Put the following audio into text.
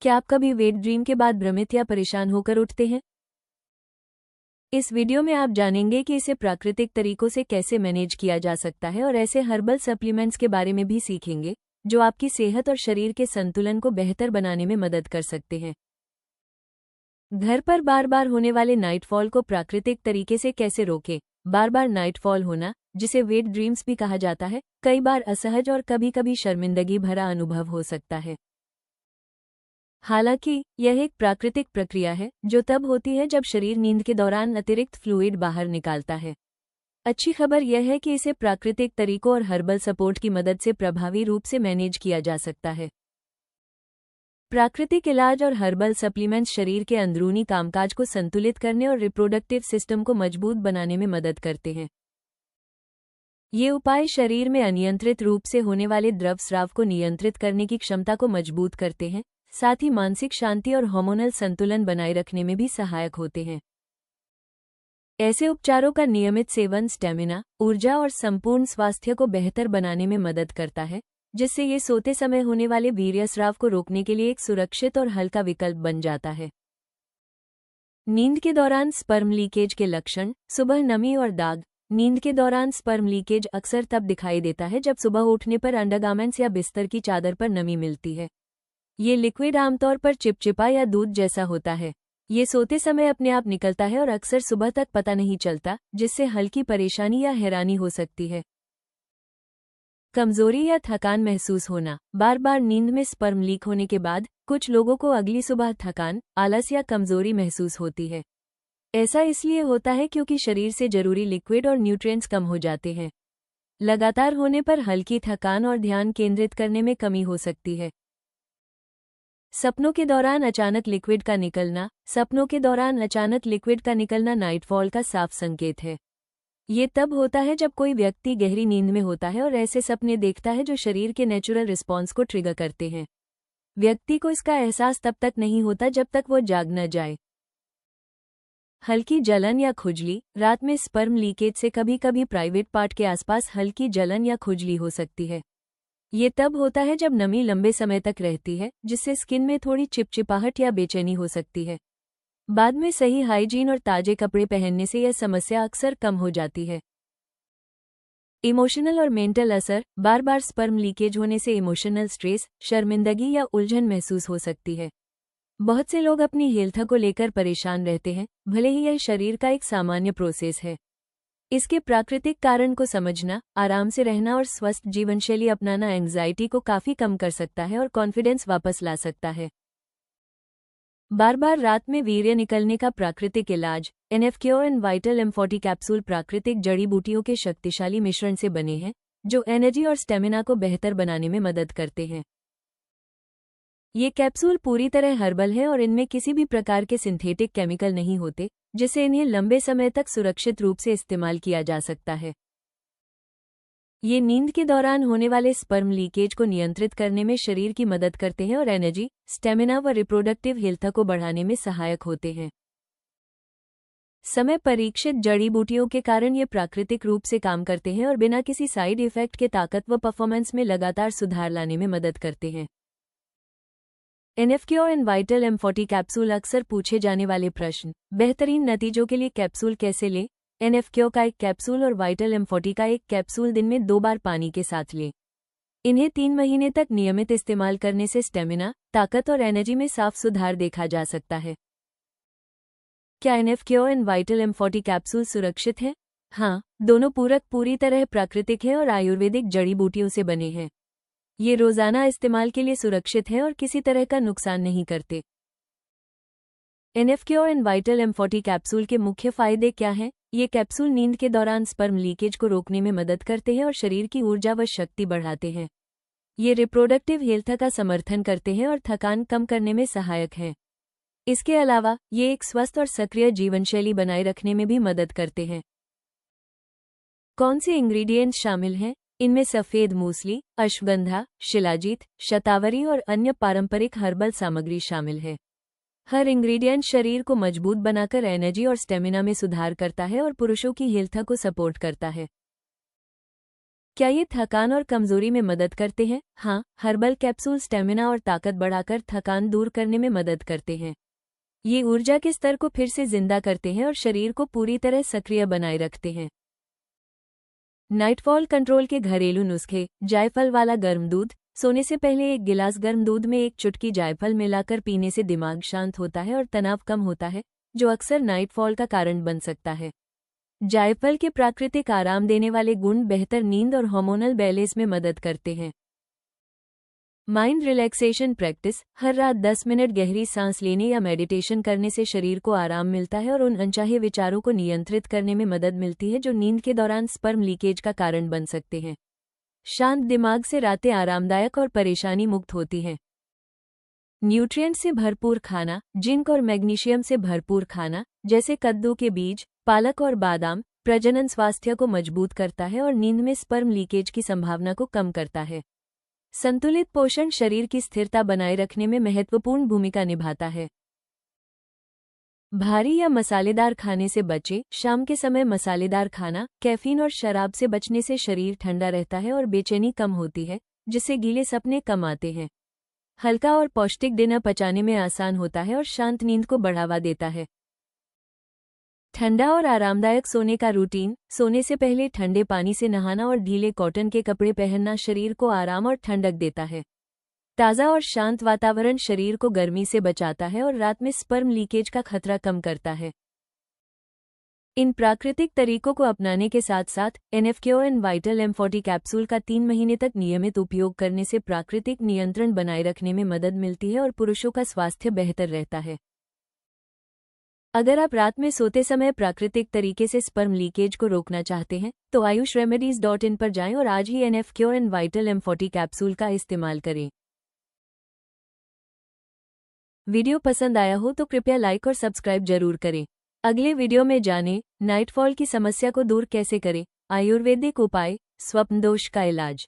क्या आप कभी वेट ड्रीम के बाद भ्रमित या परेशान होकर उठते हैं? इस वीडियो में आप जानेंगे कि इसे प्राकृतिक तरीकों से कैसे मैनेज किया जा सकता है और ऐसे हर्बल सप्लीमेंट्स के बारे में भी सीखेंगे जो आपकी सेहत और शरीर के संतुलन को बेहतर बनाने में मदद कर सकते हैं। घर पर बार बार होने वाले नाइटफॉल को प्राकृतिक तरीके से कैसे रोकें? बार बार नाइटफॉल होना, जिसे वेट ड्रीम्स भी कहा जाता है, कई बार असहज और कभी कभी शर्मिंदगी भरा अनुभव हो सकता है। हालांकि यह एक प्राकृतिक प्रक्रिया है जो तब होती है जब शरीर नींद के दौरान अतिरिक्त फ्लूइड बाहर निकालता है। अच्छी खबर यह है कि इसे प्राकृतिक तरीकों और हर्बल सपोर्ट की मदद से प्रभावी रूप से मैनेज किया जा सकता है। प्राकृतिक इलाज और हर्बल सप्लीमेंट्स शरीर के अंदरूनी कामकाज को संतुलित करने और रिप्रोडक्टिव सिस्टम को मजबूत बनाने में मदद करते हैं। ये उपाय शरीर में अनियंत्रित रूप से होने वाले द्रव स्राव को नियंत्रित करने की क्षमता को मजबूत करते हैं, साथ ही मानसिक शांति और हार्मोनल संतुलन बनाए रखने में भी सहायक होते हैं। ऐसे उपचारों का नियमित सेवन स्टेमिना, ऊर्जा और संपूर्ण स्वास्थ्य को बेहतर बनाने में मदद करता है, जिससे ये सोते समय होने वाले वीर्यस्राव को रोकने के लिए एक सुरक्षित और हल्का विकल्प बन जाता है। नींद के दौरान स्पर्म लीकेज के लक्षण। सुबह नमी और दाग। नींद के दौरान स्पर्म लीकेज अक्सर तब दिखाई देता है जब सुबह उठने पर अंडरगार्मेंट्स या बिस्तर की चादर पर नमी मिलती है। ये लिक्विड आमतौर पर चिपचिपा या दूध जैसा होता है। ये सोते समय अपने आप निकलता है और अक्सर सुबह तक पता नहीं चलता, जिससे हल्की परेशानी या हैरानी हो सकती है। कमजोरी या थकान महसूस होना। बार बार नींद में स्पर्म लीक होने के बाद कुछ लोगों को अगली सुबह थकान, आलस या कमजोरी महसूस होती है। ऐसा इसलिए होता है क्योंकि शरीर से जरूरी लिक्विड और न्यूट्रिएंट्स कम हो जाते हैं। लगातार होने पर हल्की थकान और ध्यान केंद्रित करने में कमी हो सकती है। सपनों के दौरान अचानक लिक्विड का निकलना। सपनों के दौरान अचानक लिक्विड का निकलना नाइटफॉल का साफ संकेत है। ये तब होता है जब कोई व्यक्ति गहरी नींद में होता है और ऐसे सपने देखता है जो शरीर के नेचुरल रिस्पॉन्स को ट्रिगर करते हैं। व्यक्ति को इसका एहसास तब तक नहीं होता जब तक वो जाग न जाए। हल्की जलन या खुजली। रात में स्पर्म लीकेज से कभी कभी प्राइवेट पार्ट के आसपास हल्की जलन या खुजली हो सकती है। ये तब होता है जब नमी लंबे समय तक रहती है, जिससे स्किन में थोड़ी चिपचिपाहट या बेचैनी हो सकती है। बाद में सही हाइजीन और ताजे कपड़े पहनने से यह समस्या अक्सर कम हो जाती है। इमोशनल और मेंटल असर। बार बार स्पर्म लीकेज होने से इमोशनल स्ट्रेस, शर्मिंदगी या उलझन महसूस हो सकती है। बहुत से लोग अपनी हेल्थ को लेकर परेशान रहते हैं, भले ही यह शरीर का एक सामान्य प्रोसेस है। इसके प्राकृतिक कारण को समझना, आराम से रहना और स्वस्थ जीवनशैली अपनाना एंग्जाइटी को काफी कम कर सकता है और कॉन्फिडेंस वापस ला सकता है। बार बार रात में वीर्य निकलने का प्राकृतिक इलाज। NF-cure and vital M40 capsule प्राकृतिक जड़ी बूटियों के शक्तिशाली मिश्रण से बने हैं, जो एनर्जी और स्टेमिना को बेहतर बनाने में मदद करते हैं। ये कैप्सूल पूरी तरह हर्बल है और इनमें किसी भी प्रकार के सिंथेटिक केमिकल नहीं होते, जिससे इन्हें लंबे समय तक सुरक्षित रूप से इस्तेमाल किया जा सकता है। ये नींद के दौरान होने वाले स्पर्म लीकेज को नियंत्रित करने में शरीर की मदद करते हैं और एनर्जी, स्टेमिना व रिप्रोडक्टिव हेल्थ को बढ़ाने में सहायक होते हैं। समय परीक्षित जड़ी बूटियों के कारण ये प्राकृतिक रूप से काम करते हैं और बिना किसी साइड इफेक्ट के ताकत व परफॉर्मेंस में लगातार सुधार लाने में मदद करते हैं। NF-cure and vital M40 capsule. अक्सर पूछे जाने वाले प्रश्न। बेहतरीन नतीजों के लिए कैप्सूल कैसे लें? एनएफ-क्योर का एक कैप्सूल और वाइटल M40 का एक कैप्सूल दिन में 2 बार पानी के साथ लें। इन्हें 3 महीने तक नियमित इस्तेमाल करने से स्टेमिना, ताकत और एनर्जी में साफ सुधार देखा जा सकता है। क्या NF-cure and vital M40 capsule सुरक्षित है? हाँ, दोनों पूरक पूरी तरह प्राकृतिक है और आयुर्वेदिक जड़ी बूटियों से बने हैं। ये रोजाना इस्तेमाल के लिए सुरक्षित है और किसी तरह का नुकसान नहीं करते। NF-cure and vital M40 capsule के मुख्य फायदे क्या हैं? ये कैप्सूल नींद के दौरान स्पर्म लीकेज को रोकने में मदद करते हैं और शरीर की ऊर्जा व शक्ति बढ़ाते हैं। ये रिप्रोडक्टिव हेल्थ का समर्थन करते हैं और थकान कम करने में सहायक हैं। इसके अलावा ये एक स्वस्थ और सक्रिय जीवनशैली बनाए रखने में भी मदद करते हैं। कौन से इंग्रेडिएंट्स शामिल हैं? इनमें सफेद मूसली, अश्वगंधा, शिलाजीत, शतावरी और अन्य पारंपरिक हर्बल सामग्री शामिल है। हर इंग्रेडिएंट शरीर को मजबूत बनाकर एनर्जी और स्टेमिना में सुधार करता है और पुरुषों की हेल्थ को सपोर्ट करता है। क्या ये थकान और कमजोरी में मदद करते हैं? हाँ, हर्बल कैप्सूल स्टेमिना और ताकत बढ़ाकर थकान दूर करने में मदद करते हैं। ये ऊर्जा के स्तर को फिर से जिंदा करते हैं और शरीर को पूरी तरह सक्रिय बनाए रखते हैं। नाइटफॉल कंट्रोल के घरेलू नुस्खे। जायफल वाला गर्म दूध। सोने से पहले 1 गिलास गर्म दूध में 1 चुटकी जायफल मिलाकर पीने से दिमाग शांत होता है और तनाव कम होता है, जो अक्सर नाइटफॉल का कारण बन सकता है। जायफल के प्राकृतिक आराम देने वाले गुण बेहतर नींद और हार्मोनल बैलेंस में मदद करते हैं। Mind relaxation practice. हर रात 10 मिनट गहरी सांस लेने या मेडिटेशन करने से शरीर को आराम मिलता है और उन अनचाहे विचारों को नियंत्रित करने में मदद मिलती है जो नींद के दौरान स्पर्म लीकेज का कारण बन सकते हैं। शांत दिमाग से रातें आरामदायक और परेशानी मुक्त होती हैं। न्यूट्रिएंट से भरपूर खाना। जिंक और मैग्नीशियम से भरपूर खाना, जैसे कद्दू के बीज, पालक और बादाम, प्रजनन स्वास्थ्य को मजबूत करता है और नींद में स्पर्म लीकेज की संभावना को कम करता है। संतुलित पोषण शरीर की स्थिरता बनाए रखने में महत्वपूर्ण भूमिका निभाता है। भारी या मसालेदार खाने से बचें। शाम के समय मसालेदार खाना, कैफीन और शराब से बचने से शरीर ठंडा रहता है और बेचैनी कम होती है, जिससे गीले सपने कम आते हैं। हल्का और पौष्टिक डिनर पचाने में आसान होता है और शांत नींद को बढ़ावा देता है। ठंडा और आरामदायक सोने का रूटीन। सोने से पहले ठंडे पानी से नहाना और ढीले कॉटन के कपड़े पहनना शरीर को आराम और ठंडक देता है। ताज़ा और शांत वातावरण शरीर को गर्मी से बचाता है और रात में स्पर्म लीकेज का खतरा कम करता है। इन प्राकृतिक तरीकों को अपनाने के साथ साथ NF-Cure वाइटल M40 कैप्सूल का 3 महीने तक नियमित उपयोग करने से प्राकृतिक नियंत्रण बनाए रखने में मदद मिलती है और पुरुषों का स्वास्थ्य बेहतर रहता है। अगर आप रात में सोते समय प्राकृतिक तरीके से स्पर्म लीकेज को रोकना चाहते हैं तो ayushremedies.in पर जाएं और आज ही NF-Cure वाइटल M40 कैप्सूल का इस्तेमाल करें। वीडियो पसंद आया हो तो कृपया लाइक और सब्सक्राइब जरूर करें। अगले वीडियो में जानें नाइटफॉल की समस्या को दूर कैसे करें, आयुर्वेदिक उपाय, स्वप्न दोष का इलाज।